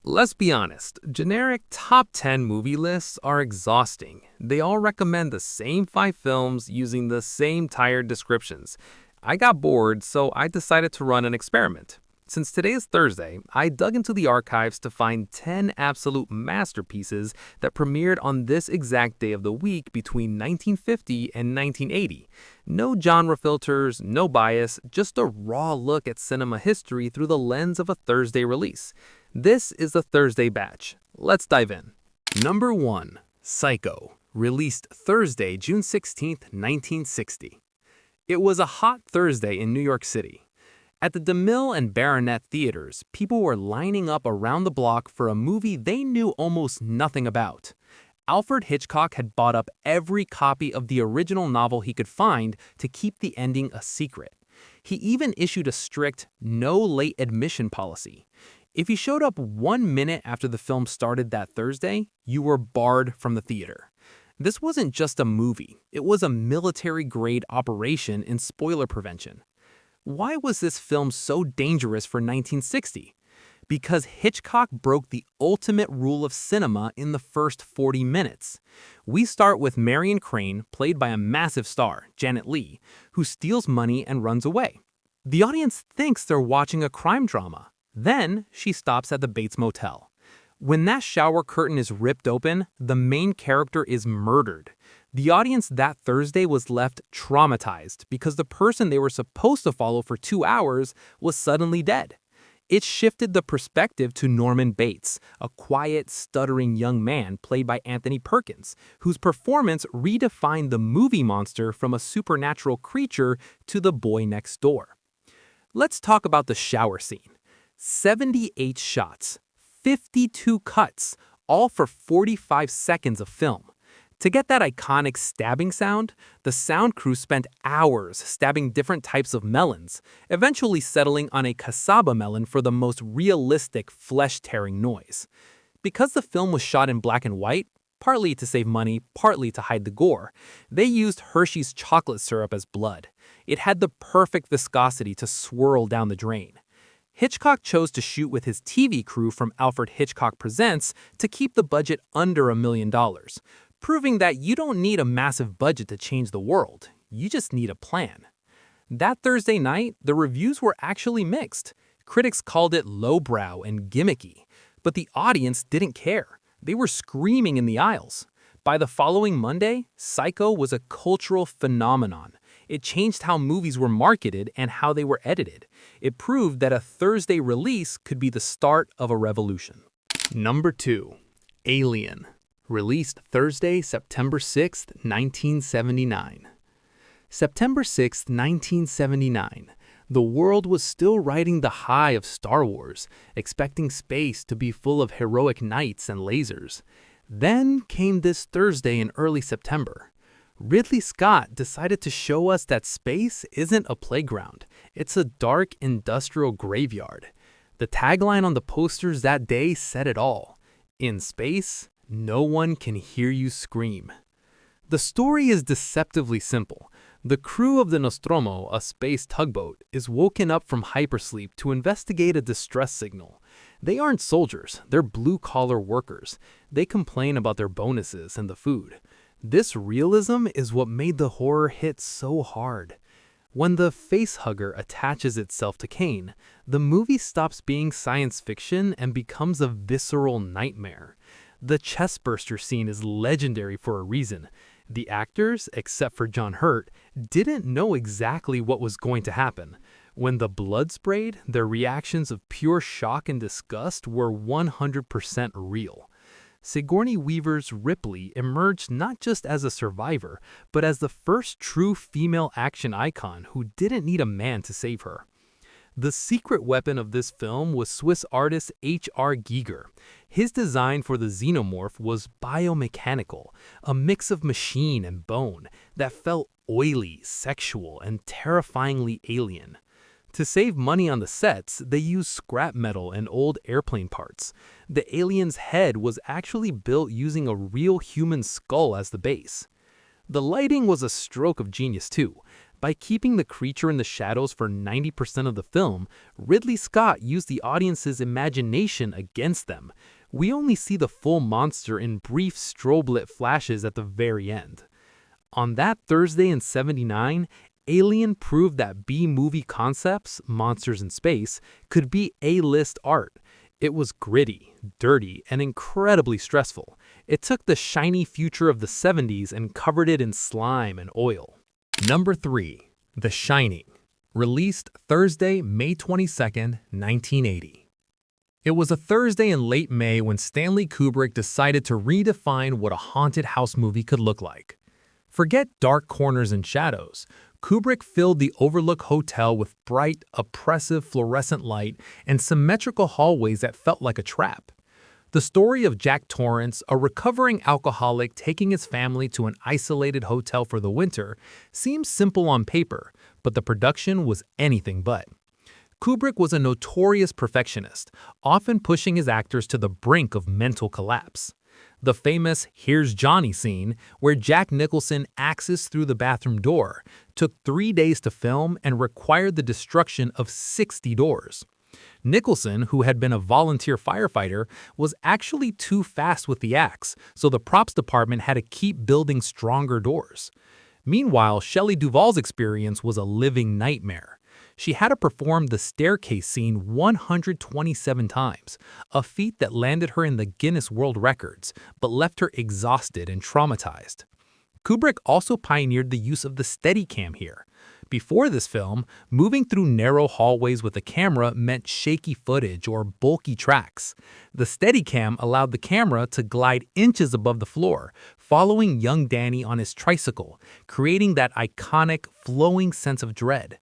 Let's be honest, generic top 10 movie lists are exhausting. They all recommend the same 5 films using the same tired descriptions. I got bored, so I decided to run an experiment. Since today is Thursday, I dug into the archives to find 10 absolute masterpieces that premiered on this exact day of the week between 1950 and 1980. No genre filters, no bias, just a raw look at cinema history through the lens of a Thursday release. This is the Thursday batch. Let's dive in. Number 1. Psycho, released Thursday, June 16, 1960. It was a hot Thursday in New York City. At the DeMille and Baronet theaters, people were lining up around the block for a movie they knew almost nothing about. Alfred Hitchcock had bought up every copy of the original novel he could find to keep the ending a secret. He even issued a strict, no late admission policy. If you showed up 1 minute after the film started that Thursday, you were barred from the theater. This wasn't just a movie, it was a military-grade operation in spoiler prevention. Why was this film so dangerous for 1960? Because Hitchcock broke the ultimate rule of cinema in the first 40 minutes. We start with Marion Crane, played by a massive star, Janet Leigh, who steals money and runs away. The audience thinks they're watching a crime drama. Then she stops at the Bates Motel. When that shower curtain is ripped open, the main character is murdered. The audience that Thursday was left traumatized because the person they were supposed to follow for 2 hours was suddenly dead. It shifted the perspective to Norman Bates, a quiet, stuttering young man played by Anthony Perkins, whose performance redefined the movie monster from a supernatural creature to the boy next door. Let's talk about the shower scene. 78 shots, 52 cuts, all for 45 seconds of film. To get that iconic stabbing sound, the sound crew spent hours stabbing different types of melons, eventually settling on a cassava melon for the most realistic flesh-tearing noise. Because the film was shot in black and white, partly to save money, partly to hide the gore, they used Hershey's chocolate syrup as blood. It had the perfect viscosity to swirl down the drain. Hitchcock chose to shoot with his TV crew from Alfred Hitchcock Presents to keep the budget under $1 million, proving that you don't need a massive budget to change the world, you just need a plan. That Thursday night, the reviews were actually mixed. Critics called it lowbrow and gimmicky, but the audience didn't care. They were screaming in the aisles. By the following Monday, Psycho was a cultural phenomenon. It changed how movies were marketed and how they were edited. It proved that a Thursday release could be the start of a revolution. Number 2. Alien, released Thursday, September 6, 1979. September 6, 1979. The world was still riding the high of Star Wars, expecting space to be full of heroic knights and lasers. Then came this Thursday in early September. Ridley Scott decided to show us that space isn't a playground. It's a dark industrial graveyard. The tagline on the posters that day said it all. In space, no one can hear you scream. The story is deceptively simple. The crew of the Nostromo, a space tugboat, is woken up from hypersleep to investigate a distress signal. They aren't soldiers, they're blue-collar workers. They complain about their bonuses and the food. This realism is what made the horror hit so hard. When the facehugger attaches itself to Kane, the movie stops being science fiction and becomes a visceral nightmare. The chestburster scene is legendary for a reason. The actors, except for John Hurt, didn't know exactly what was going to happen. When the blood sprayed, their reactions of pure shock and disgust were 100% real. Sigourney Weaver's Ripley emerged not just as a survivor, but as the first true female action icon who didn't need a man to save her. The secret weapon of this film was Swiss artist H.R. Giger. His design for the xenomorph was biomechanical, a mix of machine and bone that felt oily, sexual, and terrifyingly alien. To save money on the sets, they used scrap metal and old airplane parts. The alien's head was actually built using a real human skull as the base. The lighting was a stroke of genius too. By keeping the creature in the shadows for 90% of the film, Ridley Scott used the audience's imagination against them. We only see the full monster in brief strobe-lit flashes at the very end. On that Thursday in '79, Alien proved that B-movie concepts, monsters in space, could be A-list art. It was gritty, dirty, and incredibly stressful. It took the shiny future of the '70s and covered it in slime and oil. Number 3. The Shining. Released Thursday, May 22, 1980. It was a Thursday in late May when Stanley Kubrick decided to redefine what a haunted house movie could look like. Forget dark corners and shadows. Kubrick filled the Overlook Hotel with bright, oppressive fluorescent light and symmetrical hallways that felt like a trap. The story of Jack Torrance, a recovering alcoholic taking his family to an isolated hotel for the winter, seems simple on paper, but the production was anything but. Kubrick was a notorious perfectionist, often pushing his actors to the brink of mental collapse. The famous "Here's Johnny" scene, where Jack Nicholson axes through the bathroom door, took 3 days to film and required the destruction of 60 doors. Nicholson, who had been a volunteer firefighter, was actually too fast with the axe, so the props department had to keep building stronger doors. Meanwhile, Shelley Duvall's experience was a living nightmare. She had to perform the staircase scene 127 times, a feat that landed her in the Guinness World Records, but left her exhausted and traumatized. Kubrick also pioneered the use of the Steadicam here. Before this film, moving through narrow hallways with a camera meant shaky footage or bulky tracks. The Steadicam allowed the camera to glide inches above the floor, following young Danny on his tricycle, creating that iconic, flowing sense of dread.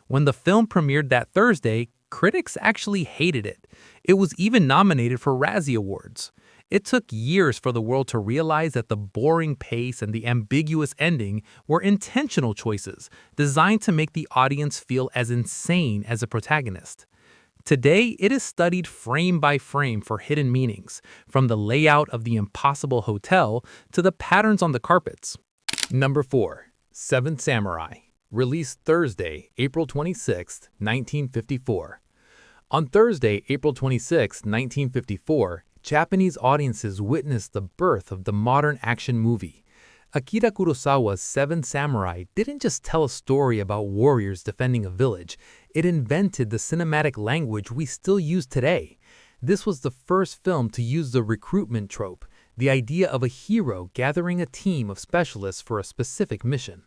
When the film premiered that Thursday, critics actually hated it. It was even nominated for Razzie Awards. It took years for the world to realize that the boring pace and the ambiguous ending were intentional choices designed to make the audience feel as insane as the protagonist. Today, it is studied frame by frame for hidden meanings, from the layout of the impossible hotel to the patterns on the carpets. Number 4. Seventh Samurai. Released Thursday, April 26, 1954. On Thursday, April 26, 1954, Japanese audiences witnessed the birth of the modern action movie. Akira Kurosawa's Seven Samurai didn't just tell a story about warriors defending a village, it invented the cinematic language we still use today. This was the first film to use the recruitment trope, the idea of a hero gathering a team of specialists for a specific mission.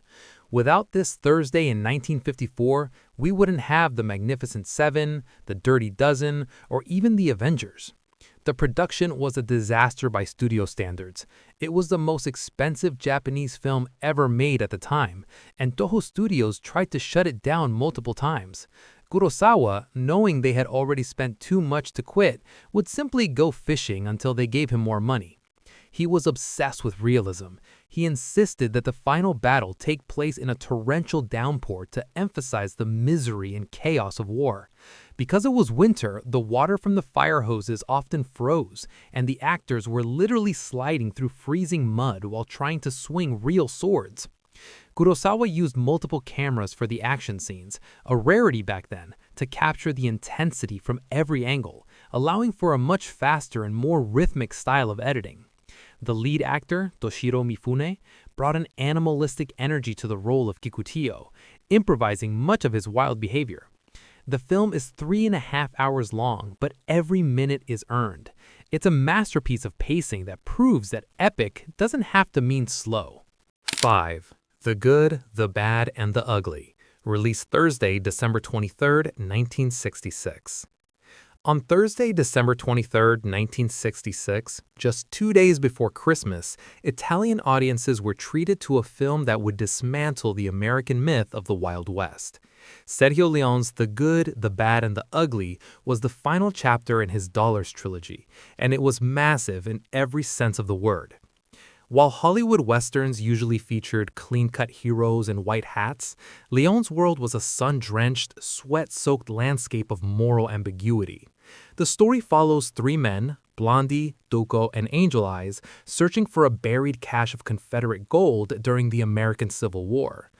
Without this Thursday in 1954, we wouldn't have the Magnificent Seven, the Dirty Dozen, or even the Avengers. The production was a disaster by studio standards. It was the most expensive Japanese film ever made at the time, and Toho Studios tried to shut it down multiple times. Kurosawa, knowing they had already spent too much to quit, would simply go fishing until they gave him more money. He was obsessed with realism. He insisted that the final battle take place in a torrential downpour to emphasize the misery and chaos of war. Because it was winter, the water from the fire hoses often froze, and the actors were literally sliding through freezing mud while trying to swing real swords. Kurosawa used multiple cameras for the action scenes, a rarity back then, to capture the intensity from every angle, allowing for a much faster and more rhythmic style of editing. The lead actor, Toshiro Mifune, brought an animalistic energy to the role of Kikutiyo, improvising much of his wild behavior. The film is 3.5 hours long, but every minute is earned. It's a masterpiece of pacing that proves that epic doesn't have to mean slow. 5. The Good, the Bad, and the Ugly. Released Thursday, December 23, 1966. On Thursday, December 23, 1966, just 2 days before Christmas, Italian audiences were treated to a film that would dismantle the American myth of the Wild West. Sergio Leone's The Good, the Bad, and the Ugly was the final chapter in his Dollars trilogy, and it was massive in every sense of the word. While Hollywood westerns usually featured clean-cut heroes in white hats, Leone's world was a sun-drenched, sweat-soaked landscape of moral ambiguity. The story follows 3 men, Blondie, Duco, and Angel Eyes, searching for a buried cache of Confederate gold during the American Civil War.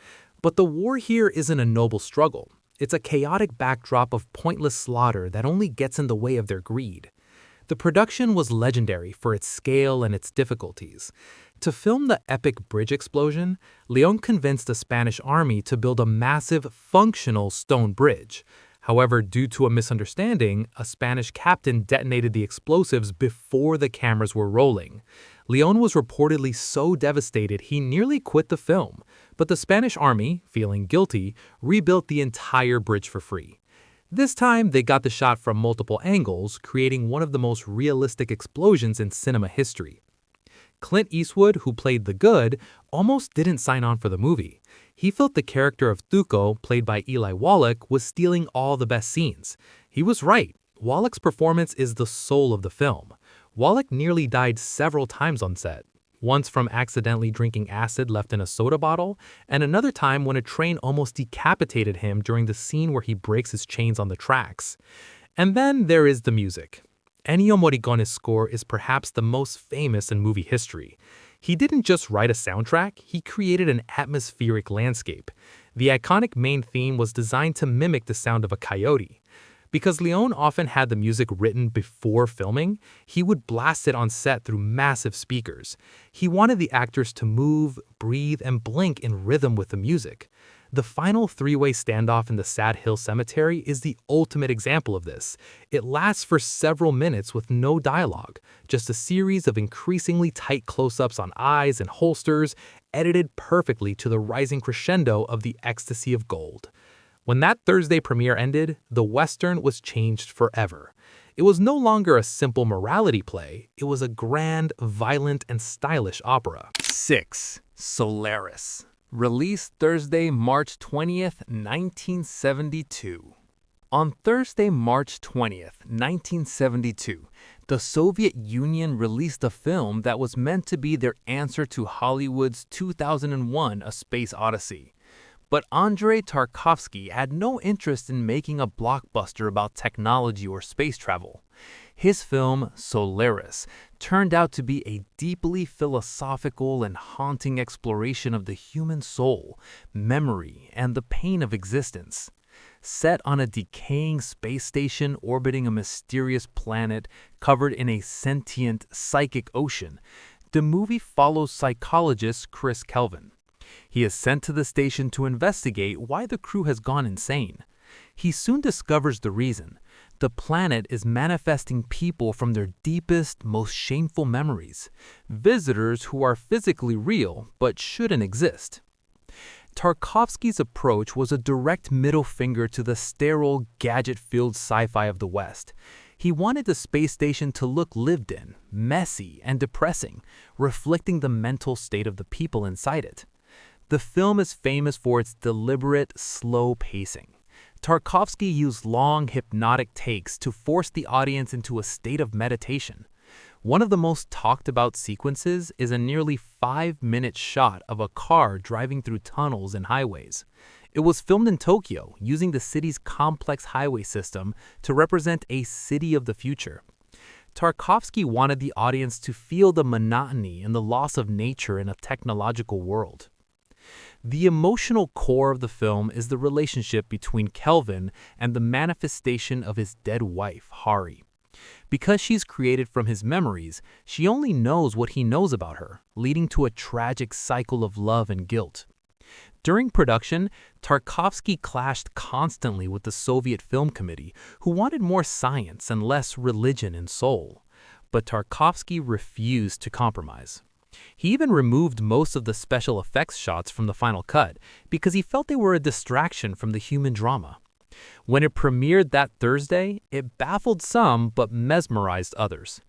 But the war here isn't a noble struggle. It's a chaotic backdrop of pointless slaughter that only gets in the way of their greed. The production was legendary for its scale and its difficulties. To film the epic bridge explosion, Leone convinced the Spanish army to build a massive, functional stone bridge. However, due to a misunderstanding, a Spanish captain detonated the explosives before the cameras were rolling. Leone was reportedly so devastated he nearly quit the film, but the Spanish army, feeling guilty, rebuilt the entire bridge for free. This time, they got the shot from multiple angles, creating one of the most realistic explosions in cinema history. Clint Eastwood, who played the Good, almost didn't sign on for the movie. He felt the character of Tuco, played by Eli Wallach, was stealing all the best scenes. He was right. Wallach's performance is the soul of the film. Wallach nearly died several times on set. Once from accidentally drinking acid left in a soda bottle, and another time when a train almost decapitated him during the scene where he breaks his chains on the tracks. And then there is the music. Ennio Morricone's score is perhaps the most famous in movie history. He didn't just write a soundtrack, he created an atmospheric landscape. The iconic main theme was designed to mimic the sound of a coyote. Because Leone often had the music written before filming, he would blast it on set through massive speakers. He wanted the actors to move, breathe, and blink in rhythm with the music. The final three-way standoff in the Sad Hill Cemetery is the ultimate example of this. It lasts for several minutes with no dialogue, just a series of increasingly tight close-ups on eyes and holsters, edited perfectly to the rising crescendo of the ecstasy of gold. When that Thursday premiere ended, the Western was changed forever. It was no longer a simple morality play, it was a grand, violent, and stylish opera. 6. Solaris. Released Thursday, March 20th, 1972. On Thursday, March 20th, 1972, the Soviet Union released a film that was meant to be their answer to Hollywood's 2001 A Space Odyssey. But Andrei Tarkovsky had no interest in making a blockbuster about technology or space travel. His film, Solaris, turned out to be a deeply philosophical and haunting exploration of the human soul, memory, and the pain of existence. Set on a decaying space station orbiting a mysterious planet covered in a sentient, psychic ocean, the movie follows psychologist Chris Kelvin. He is sent to the station to investigate why the crew has gone insane. He soon discovers the reason. The planet is manifesting people from their deepest, most shameful memories, visitors who are physically real but shouldn't exist. Tarkovsky's approach was a direct middle finger to the sterile, gadget-filled sci-fi of the West. He wanted the space station to look lived in, messy, and depressing, reflecting the mental state of the people inside it. The film is famous for its deliberate, slow pacing. Tarkovsky used long, hypnotic takes to force the audience into a state of meditation. One of the most talked about sequences is a nearly 5-minute shot of a car driving through tunnels and highways. It was filmed in Tokyo, using the city's complex highway system to represent a city of the future. Tarkovsky wanted the audience to feel the monotony and the loss of nature in a technological world. The emotional core of the film is the relationship between Kelvin and the manifestation of his dead wife, Hari. Because she's created from his memories, she only knows what he knows about her, leading to a tragic cycle of love and guilt. During production, Tarkovsky clashed constantly with the Soviet Film Committee, who wanted more science and less religion and soul. But Tarkovsky refused to compromise. He even removed most of the special effects shots from the final cut because he felt they were a distraction from the human drama. When it premiered that Thursday, it baffled some but mesmerized others.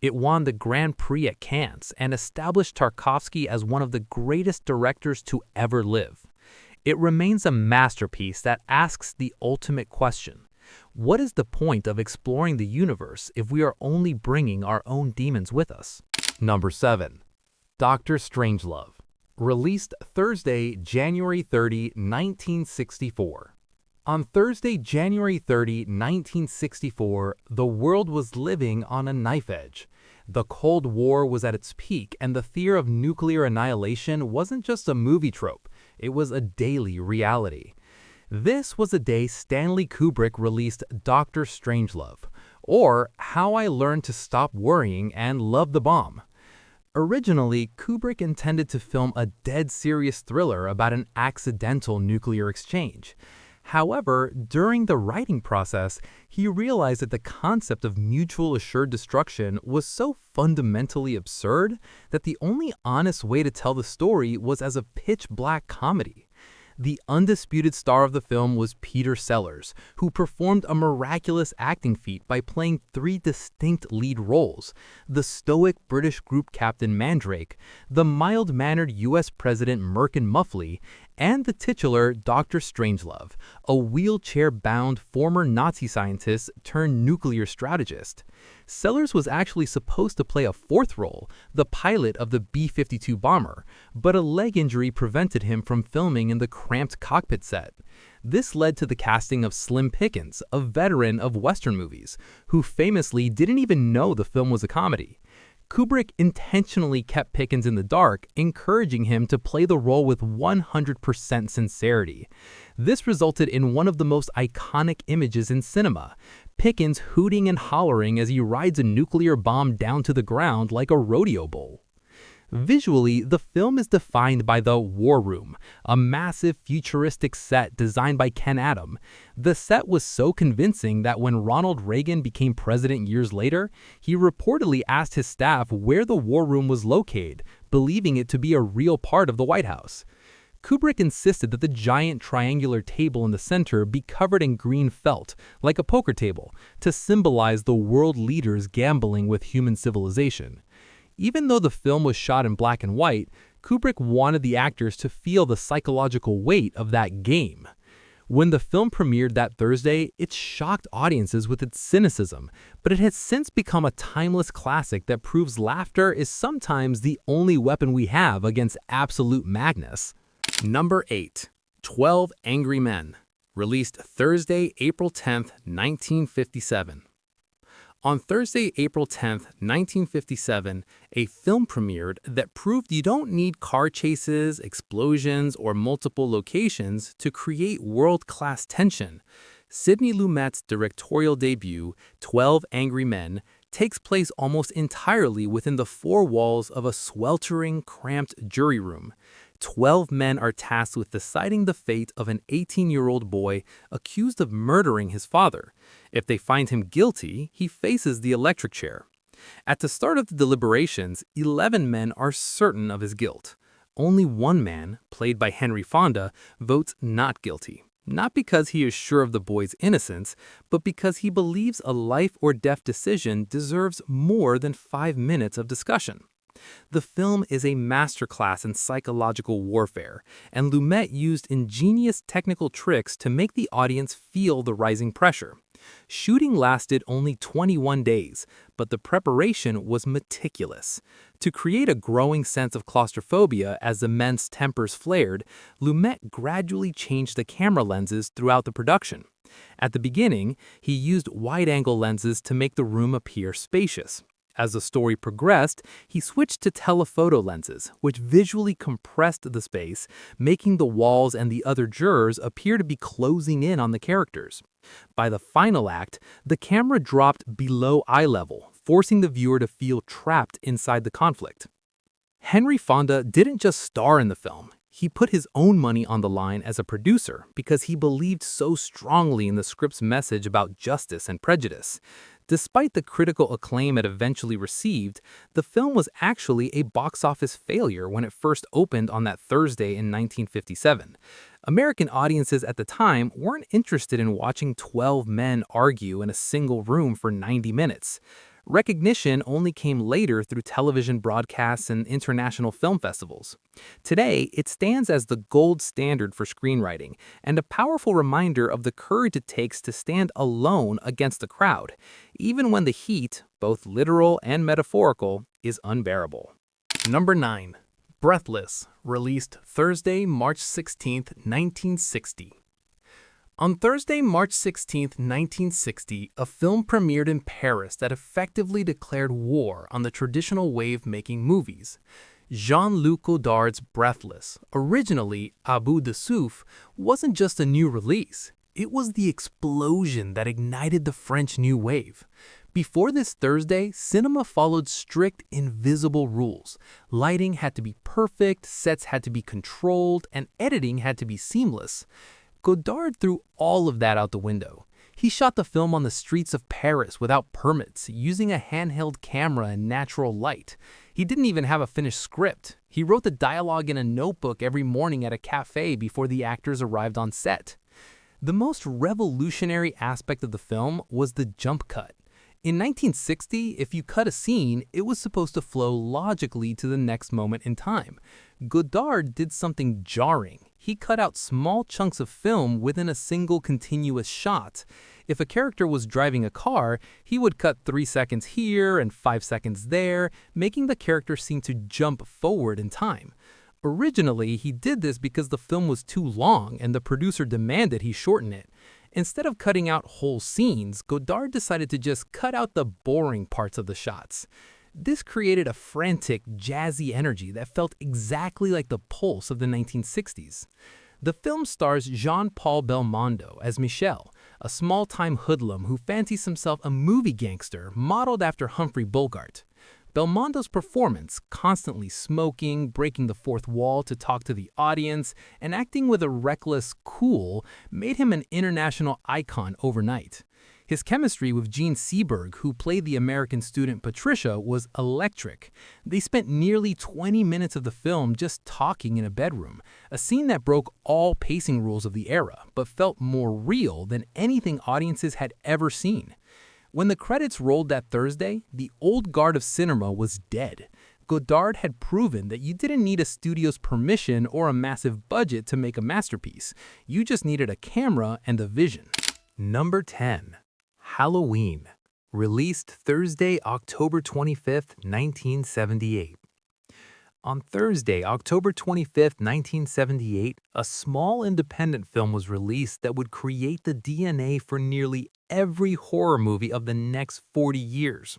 It won the Grand Prix at Cannes and established Tarkovsky as one of the greatest directors to ever live. It remains a masterpiece that asks the ultimate question: what is the point of exploring the universe if we are only bringing our own demons with us? Number 7. Dr. Strangelove. Released Thursday, January 30, 1964. On Thursday, January 30, 1964, the world was living on a knife edge. The Cold War was at its peak, and the fear of nuclear annihilation wasn't just a movie trope. It was a daily reality. This was the day Stanley Kubrick released Dr. Strangelove, or How I Learned to Stop Worrying and Love the Bomb. Originally, Kubrick intended to film a dead-serious thriller about an accidental nuclear exchange. However, during the writing process, he realized that the concept of mutual assured destruction was so fundamentally absurd that the only honest way to tell the story was as a pitch-black comedy. The undisputed star of the film was Peter Sellers, who performed a miraculous acting feat by playing 3 distinct lead roles: the stoic British group captain Mandrake, the mild-mannered U.S. President Merkin Muffley, and the titular Dr. Strangelove, a wheelchair-bound former Nazi scientist turned nuclear strategist. Sellers was actually supposed to play a 4th role, the pilot of the B-52 bomber, but a leg injury prevented him from filming in the cramped cockpit set. This led to the casting of Slim Pickens, a veteran of Western movies, who famously didn't even know the film was a comedy. Kubrick intentionally kept Pickens in the dark, encouraging him to play the role with 100% sincerity. This resulted in one of the most iconic images in cinema: Pickens hooting and hollering as he rides a nuclear bomb down to the ground like a rodeo bull. Visually, the film is defined by the War Room, a massive futuristic set designed by Ken Adam. The set was so convincing that when Ronald Reagan became president years later, he reportedly asked his staff where the War Room was located, believing it to be a real part of the White House. Kubrick insisted that the giant triangular table in the center be covered in green felt, like a poker table, to symbolize the world leaders gambling with human civilization. Even though the film was shot in black and white, Kubrick wanted the actors to feel the psychological weight of that game. When the film premiered that Thursday, it shocked audiences with its cynicism, but it has since become a timeless classic that proves laughter is sometimes the only weapon we have against absolute madness. Number 8. 12 Angry Men, released Thursday, April 10th, 1957. On Thursday, April 10, 1957, a film premiered that proved you don't need car chases, explosions, or multiple locations to create world-class tension. Sidney Lumet's directorial debut, 12 Angry Men, takes place almost entirely within the 4 walls of a sweltering, cramped jury room. 12 men are tasked with deciding the fate of an 18-year-old boy accused of murdering his father. If they find him guilty, he faces the electric chair. At the start of the deliberations, 11 men are certain of his guilt. Only one man, played by Henry Fonda, votes not guilty. Not because he is sure of the boy's innocence, but because he believes a life-or-death decision deserves more than 5 minutes of discussion. The film is a masterclass in psychological warfare, and Lumet used ingenious technical tricks to make the audience feel the rising pressure. Shooting lasted only 21 days, but the preparation was meticulous. To create a growing sense of claustrophobia as the men's tempers flared, Lumet gradually changed the camera lenses throughout the production. At the beginning, he used wide-angle lenses to make the room appear spacious. As the story progressed, he switched to telephoto lenses, which visually compressed the space, making the walls and the other jurors appear to be closing in on the characters. By the final act, the camera dropped below eye level, forcing the viewer to feel trapped inside the conflict. Henry Fonda didn't just star in the film. He put his own money on the line as a producer because he believed so strongly in the script's message about justice and prejudice. Despite the critical acclaim it eventually received, the film was actually a box office failure when it first opened on that Thursday in 1957. American audiences at the time weren't interested in watching 12 men argue in a single room for 90 minutes. Recognition only came later through television broadcasts and international film festivals. Today, it stands as the gold standard for screenwriting and a powerful reminder of the courage it takes to stand alone against the crowd, even when the heat, both literal and metaphorical, is unbearable. Number 9. Breathless, released Thursday, March 16, 1960. On Thursday, March 16, 1960, a film premiered in Paris that effectively declared war on the traditional way of making movies. Jean-Luc Godard's Breathless, originally Abu de Souffle, wasn't just a new release. It was the explosion that ignited the French New Wave. Before this Thursday, cinema followed strict invisible rules. Lighting had to be perfect, sets had to be controlled, and editing had to be seamless. Godard threw all of that out the window. He shot the film on the streets of Paris without permits, using a handheld camera and natural light. He didn't even have a finished script. He wrote the dialogue in a notebook every morning at a cafe before the actors arrived on set. The most revolutionary aspect of the film was the jump cut. In 1960, if you cut a scene, it was supposed to flow logically to the next moment in time. Godard did something jarring. He cut out small chunks of film within a single continuous shot. If a character was driving a car, he would cut 3 seconds here and 5 seconds there, making the character seem to jump forward in time. Originally, he did this because the film was too long and the producer demanded he shorten it. Instead of cutting out whole scenes, Godard decided to just cut out the boring parts of the shots. This created a frantic, jazzy energy that felt exactly like the pulse of the 1960s. The film stars Jean-Paul Belmondo as Michel, a small-time hoodlum who fancies himself a movie gangster modeled after Humphrey Bogart. Belmondo's performance, constantly smoking, breaking the fourth wall to talk to the audience, and acting with a reckless cool, made him an international icon overnight. His chemistry with Jean Seberg, who played the American student Patricia, was electric. They spent nearly 20 minutes of the film just talking in a bedroom, a scene that broke all pacing rules of the era, but felt more real than anything audiences had ever seen. When the credits rolled that Thursday, the old guard of cinema was dead. Godard had proven that you didn't need a studio's permission or a massive budget to make a masterpiece. You just needed a camera and a vision. Number 10. Halloween. Released Thursday, October 25th, 1978. On Thursday, October 25th, 1978, a small independent film was released that would create the DNA for nearly every horror movie of the next 40 years.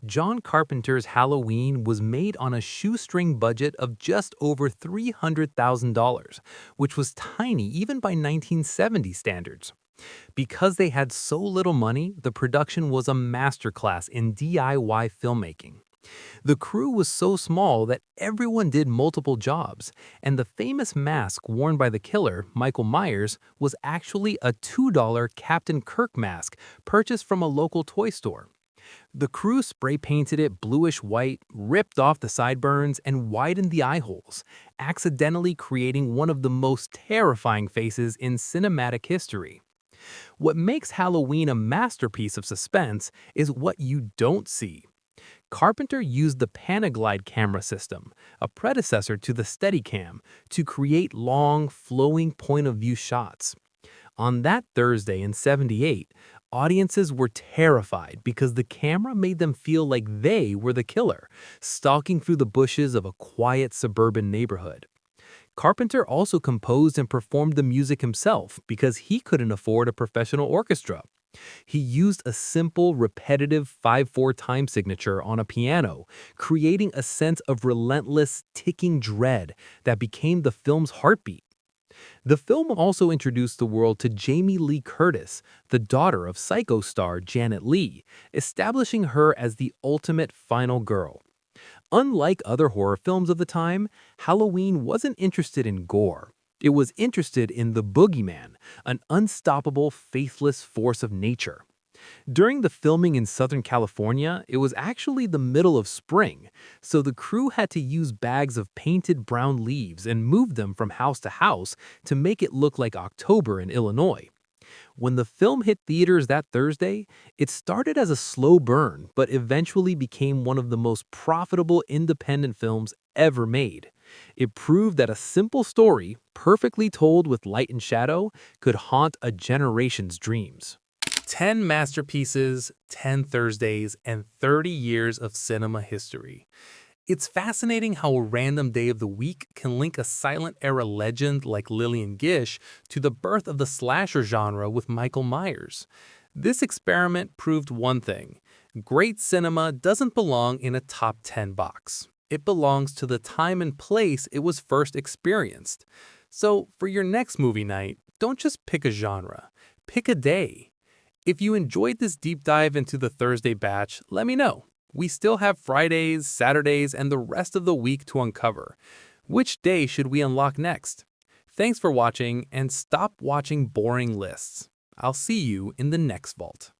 John Carpenter's Halloween was made on a shoestring budget of just over $300,000, which was tiny even by 1970 standards. Because they had so little money, the production was a masterclass in DIY filmmaking. The crew was so small that everyone did multiple jobs, and the famous mask worn by the killer, Michael Myers, was actually a $2 Captain Kirk mask purchased from a local toy store. The crew spray painted it bluish white, ripped off the sideburns, and widened the eye holes, accidentally creating one of the most terrifying faces in cinematic history. What makes Halloween a masterpiece of suspense is what you don't see. Carpenter used the Panaglide camera system, a predecessor to the Steadicam, to create long, flowing point-of-view shots. On that Thursday in '78, audiences were terrified because the camera made them feel like they were the killer, stalking through the bushes of a quiet suburban neighborhood. Carpenter also composed and performed the music himself because he couldn't afford a professional orchestra. He used a simple, repetitive 5/4 time signature on a piano, creating a sense of relentless, ticking dread that became the film's heartbeat. The film also introduced the world to Jamie Lee Curtis, the daughter of Psycho star Janet Leigh, establishing her as the ultimate final girl. Unlike other horror films of the time, Halloween wasn't interested in gore. It was interested in the boogeyman, an unstoppable, faithless force of nature. During the filming in Southern California, it was actually the middle of spring, so the crew had to use bags of painted brown leaves and move them from house to house to make it look like October in Illinois. When the film hit theaters that Thursday, it started as a slow burn, but eventually became one of the most profitable independent films ever made. It proved that a simple story, perfectly told with light and shadow, could haunt a generation's dreams. 10 masterpieces, 10 Thursdays, and 30 years of cinema history. It's fascinating how a random day of the week can link a silent-era legend like Lillian Gish to the birth of the slasher genre with Michael Myers. This experiment proved one thing: great cinema doesn't belong in a top 10 box. It belongs to the time and place it was first experienced. So, for your next movie night, don't just pick a genre, pick a day. If you enjoyed this deep dive into the Thursday batch, let me know. We still have Fridays, Saturdays, and the rest of the week to uncover. Which day should we unlock next? Thanks for watching, and stop watching boring lists. I'll see you in the next vault.